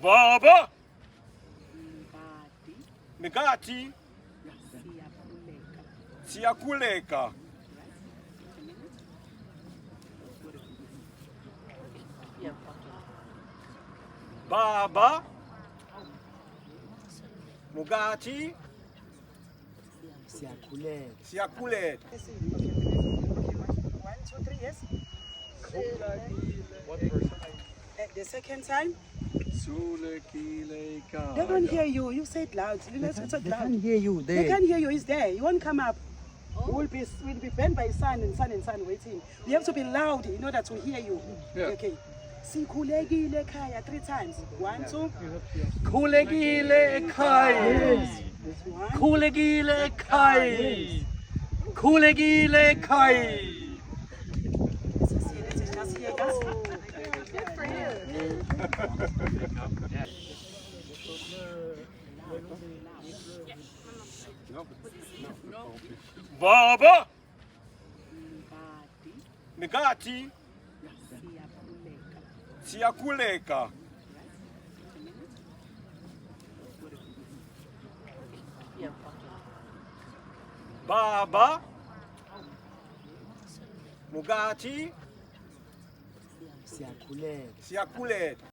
Baba Mikati Siyakuleka Baba Mugati Siyakuleta. 1, 2, 3, yes. What verse? The second time, Zulu. they don't hear you. You say it loud. You know, it's They loud. can't hear you. They can't hear you. He's there. You won't come up. We'll be bent by sun and sun and sun waiting. You have to be loud in order to hear you. Yeah. Okay. Sikhulekile ekhaya 3 times. 1, 2. Khulekile ekhaya. Khulekile ekhaya. Khulekile ekhaya. Just hear us. Good for you. Baba Mikati Siyakuleka Baba Mugati Siyakuleta.